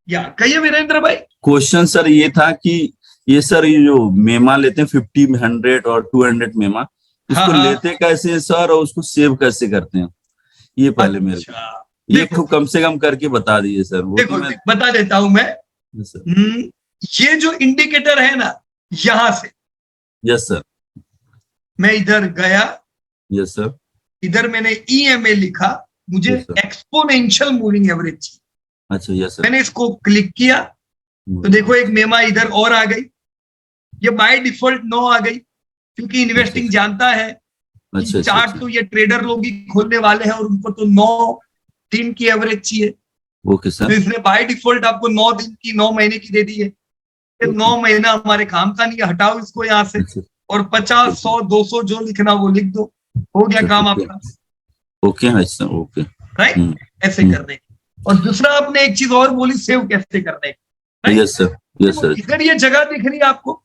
या कहिए वीरेंद्र भाई। क्वेश्चन सर ये था कि ये सर ये जो मेमा लेते हैं 50, 100 और 200 मेमा, हाँ इसको हाँ। लेते कैसे हैं सर और उसको सेव कैसे करते हैं, ये पहले मेरे को अच्छा एक देखो तो कम से कम करके बता दीजिए सर, वो तो देखो मैं। बता देता हूं मैं। Yes sir. ये जो इंडिकेटर है ना, यहां से यस सर। मैं इधर गया, यस सर। इधर मैंने ईएमए लिखा, मुझे yes sir. Exponential moving average चाहिए। अच्छा यस सर। मैंने इसको क्लिक किया तो देखो एक मेमा इधर और आ गई। ये बाय डिफॉल्ट 9 आ गई, क्योंकि इन्वेस्टिंग जानता है कि अच्छा अच्छा चार्ट अच्छा। तो ये ट्रेडर लोग ही खोलने वाले हैं और उनको तो 9 दिन की एवरेज चाहिए। ओके तो सर। इसने बाय डिफॉल्ट आपको 9 दिन की, 9 महीने की दे दी है। ये ओके। 9 महीना हमारे काम का नहीं है, हटाओ इसको यहाँ से। अच्छा। और 50, 100, 200 जो लिखना वो लिख दो, हो गया अच्छा काम ओके। आपका। ओके अच्छा ओके। राइट, ऐसे करने की। और दूसरा आपने एक चीज और बोली, सेव कैसे करने की। Right, yes sir. Yes sir. इधर ये जगह दिख रही है आपको,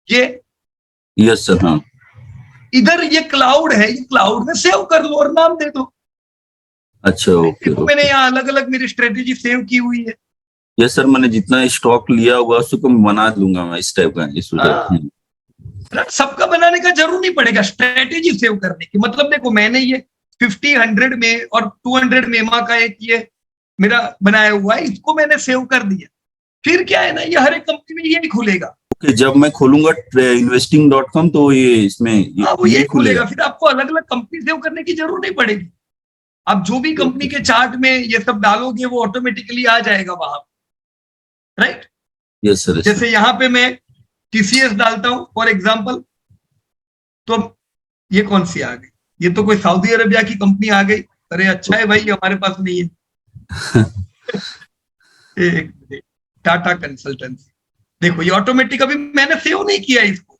ये यस सर। हाँ। इधर ये क्लाउड है, ये क्लाउड में सेव कर लो और नाम दे दो। अच्छा ओके देखो मैंने ओके। यहाँ अलग अलग मेरी स्ट्रेटेजी सेव की हुई है। यस सर, मैंने जितना स्टॉक लिया होगा उसको मैं बना लूंगा, मैं इस टाइप का इस हाँ, सबका बनाने का जरूर नहीं पड़ेगा, स्ट्रेटेजी सेव करने की। मतलब देखो मैंने ये 50, 100 में और 200 मेमा का एक ये मेरा बनाया हुआ है, इसको मैंने सेव कर दिया। फिर क्या है ना, ये हर एक कंपनी में यही खुलेगा। ओके। जब मैं खोलूंगा investing.com तो ये इसमें हाँ, वो यही यही खुलेगा, खुलेगा। फिर आपको अलग अलग कंपनी सेव करने की जरूरत नहीं पड़ेगी। आप जो भी कंपनी ओके के सर। चार्ट में ये सब डालोगे वो ऑटोमेटिकली आ जाएगा वहां। Right, yes sir. Yes sir. जैसे यहाँ पे मैं टीसीएस डालता हूं फॉर एग्जाम्पल, तो ये कौन सी आ गई? ये तो कोई सऊदी अरेबिया की कंपनी आ गई। अरे अच्छा है भाई, हमारे पास नहीं है। एक मिनट, टाटा कंसल्टेंसी। देखो ये ऑटोमेटिक, अभी मैंने सेव नहीं किया इसको,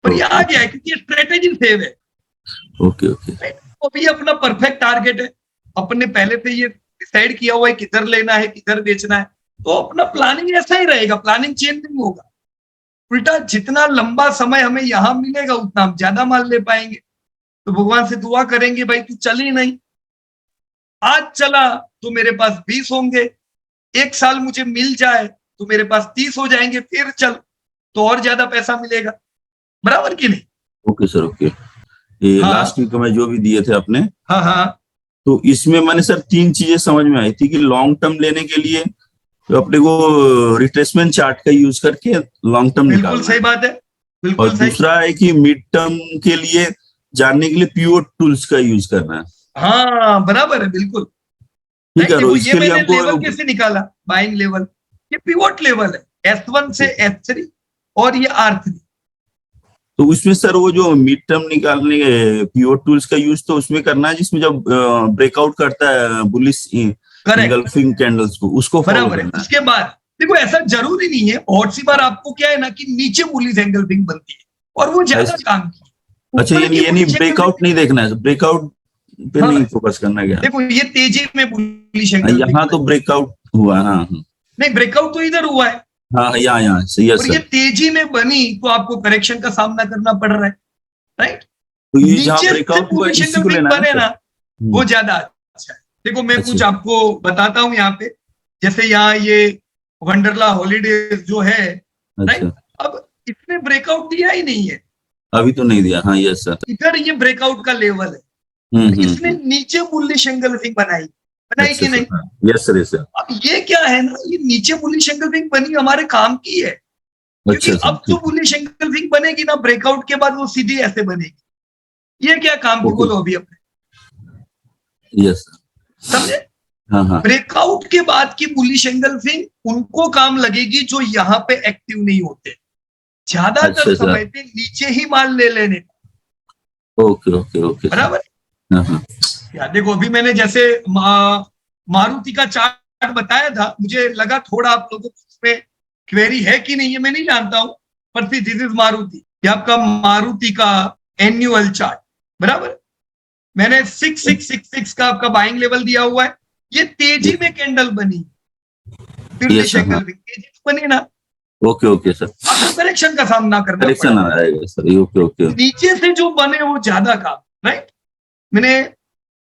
पर ये आ ओके गया है क्योंकि स्ट्रेटेजी सेव है। Okay okay. तो भी अपना परफेक्ट टारगेट है, अपने पहले से ये डिसाइड किया हुआ है किधर लेना है किधर बेचना है, तो अपना प्लानिंग ऐसा ही रहेगा, प्लानिंग चेंज नहीं होगा। उल्टा जितना लंबा समय हमें यहां मिलेगा उतना हम ज्यादा माल ले पाएंगे। तो भगवान से दुआ करेंगे भाई तू चल ही नहीं, आज चला तो मेरे पास 20 होंगे, एक साल मुझे मिल जाए तो मेरे पास 30 हो जाएंगे, फिर चल तो और ज्यादा पैसा मिलेगा। बराबर की नहीं? Okay sir. ओके। ये हाँ लास्ट वीक में जो भी दिए थे आपने, हाँ हाँ, तो इसमें मैंने सर 3 चीजें समझ में आई थी कि लॉन्ग टर्म लेने के लिए तो अपने को रिट्रेसमेंट चार्ट का यूज करके लॉन्ग टर्म बिल्कुल निकालना सही है, बात है, और बिल्कुल सही। दूसरा है कि मिड टर्म के लिए जानने के लिए पिवोट टूल्स का यूज करना है। हाँ बराबर है, बिल्कुल। ठीक राइट, है, तो देखो ये इसके लिए मैंने हमको लेवल कैसे निकाला, बाइंग लेवल, ये पिवोट लेवल है, S1 से S3 और ये R3। तो उसमें सर वो जो मिड टर्म निकालने पिवोट टूल्स का यूज तो उसमें करना है जिसमें जब ब्रेकआउट करता है बुलिश करेक्ट, इंगल्फिंग कैंडल्स को, उसको फॉलो बराबर है। करना है। उसके बाद देखो ऐसा जरूरी नहीं है, बहुत सी बार आपको क्या है ना कि नीचे बुलिश एंगल्फिंग बनती है और वो ज्यादा काम की, अच्छा, ऊपर की यानी बुलिश ब्रेकआउट नहीं देखना है, ब्रेकआउट पे हाँ नहीं फोकस करना है क्या? देखो ये तेजी में बुलिश एंगल्फिंग यहाँ तो बनी, ब्रेकआउट हुआ। हाँ हाँ। नहीं ब्रेकआउट तो इधर हुआ है, हाँ यहाँ यहाँ सही है और ये सर। तेजी में बनी तो आपको करेक्शन का सामना करना पड़ रहा है। राइट, तो ये जहाँ नीचे से ब्रेकआउट हुआ बुलिश इसी को एंगल्फिंग लेना है ना बने सर? ना, वो ज्यादा अच्छा है। देखो मैं अच्छा। कुछ आपको बताता हूं यहाँ पे, जैसे यहाँ ये वंडरला हॉलीडेज जो है, राइट, अच्छा, अब इसने ब्रेकआउट दिया ही नहीं है, अभी तो नहीं दिया। हाँ यस सर। इधर ये ब्रेकआउट का लेवल है, तो इसने नीचे बुलिश एंगल्फिंग बनाई, बनाई अच्छा कि सर। नहीं? हाँ यस सर। Yes sir. अब ये क्या है ना, ये नीचे बुलिश एंगल्फिंग बनी हमारे काम की है, क्योंकि अच्छा सर अब जो ठीक। बुलिश एंगल्फिंग बनेगी ना ब्रेकआउट के बाद वो सीधी ऐसे बनेगी। ये क्या काम की ओके। बोलो अभी अपने, यस सर। समझे? हाँ हाँ। ब्रेकआउट के बाद की बुलिश एंगल्फिंग उनको काम लगेगी जो यहां पे एक्टिव नहीं होते, ज्यादातर अच्छा सर। समय पे नीचे ही माल ले लेने। Okay okay okay sir. बराबर। हाँ हाँ। यार देखो अभी मैंने जैसे मारुति का चार्ट बताया था, मुझे लगा थोड़ा आप लोगों को उसमें क्वेरी है कि नहीं है, मैं नहीं जानता हूं, पर दिस इज मारुति, ये आपका मारुति का एन्युअल चार्ट। बराबर, मैंने 6666 का आपका बाइंग लेवल दिया हुआ है, ये तेजी में कैंडल बनी, यस सर। हाँ तेजी में बनी ना, ओके ओके सर। आपको करेक्शन का सामना करना पड़ा। करेक्शन आएगा सर, ओके ओके। नीचे से जो बने वो ज्यादा काम, राइट। मैंने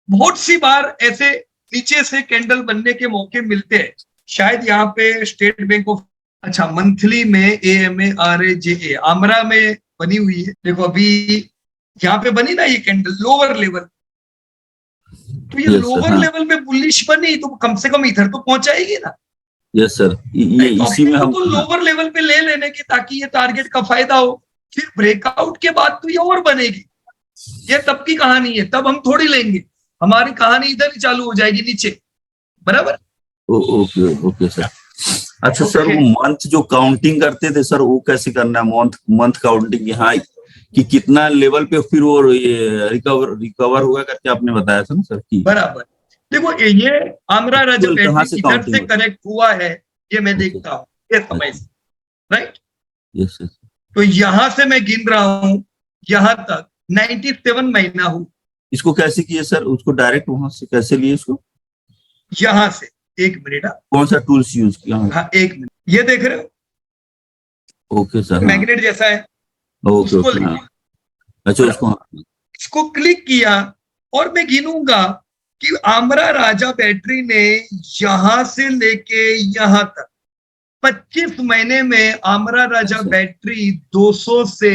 बहुत सी बार ऐसे नीचे से कैंडल बनने के मौके मिलते हैं, शायद यहाँ पे स्टेट बैंक ऑफ, अच्छा मंथली में AMARAJA आमरा में बनी हुई है। देखो अभी यहाँ पे बनी ना ये कैंडल लोअर लेवल, तो ये Yes, sir, लोअर हाँ। लेवल में बुलिश बनी तो कम से कम इधर तो पहुंचाएगी ना। यस सर, ये तो इसी में अपने हम को तो लोअर लेवल पे ले लेने की ताकि ये टारगेट का फायदा हो। फिर ब्रेकआउट के बाद तो ये और बनेगी, ये तब की कहानी है, तब हम थोड़ी लेंगे, हमारी कहानी इधर ही चालू हो जाएगी नीचे, बराबर। Okay okay sir. अच्छा सर, Okay. वो मंथ जो काउंटिंग करते थे सर, वो कैसे करना है? मंथ काउंटिंग यहाँ कि कितना लेवल पे फिर वो रिकवर हुआ करके आपने बताया था ना सर की। बराबर। देखो ये आमरा राजा कहाँ से बैटरी इधर counting से होता है? करेक्ट हुआ है, ये मैं देखता हूँ ये समय से, राइट। Yes sir. तो यहां से मैं गिन रहा हूं यहां तक 97 महीना हूं। इसको कैसे किए सर? उसको डायरेक्ट वहां से कैसे लिए इसको? यहां से 1 मिनट, कौन सा टूल्स यूज किया? हाँ 1 मिनट, ये देख रहे हो ओके सर, हाँ। मैग्नेट जैसा है, ओके उसको ओके, हाँ। लेके अच्छा उसको, इसको क्लिक किया और मैं गिनूंगा कि आमरा राजा बैटरी ने यहां से लेके यहां तक 25 महीने में आमरा राजा अच्छा। बैटरी 200 से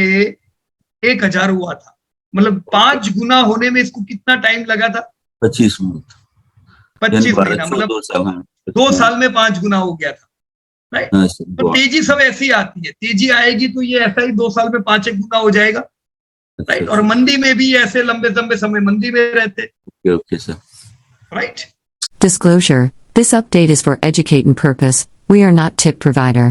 1000 हुआ था। मतलब 5 गुना होने में इसको कितना टाइम लगा था? 25 मिनट, 25 महीना, मतलब 2 साल, हाँ। 2 साल में 5 गुना हो गया था, राइट। हाँ सर, तो तेजी सब ऐसी आती है, तेजी आएगी तो ये ऐसा ही 2 साल में 5 गुना हो जाएगा, राइट। और मंदी में भी ऐसे लंबे लंबे समय मंदी में रहते, okay sir, right. Disclosure: This update is for educating purpose. We are not tip provider.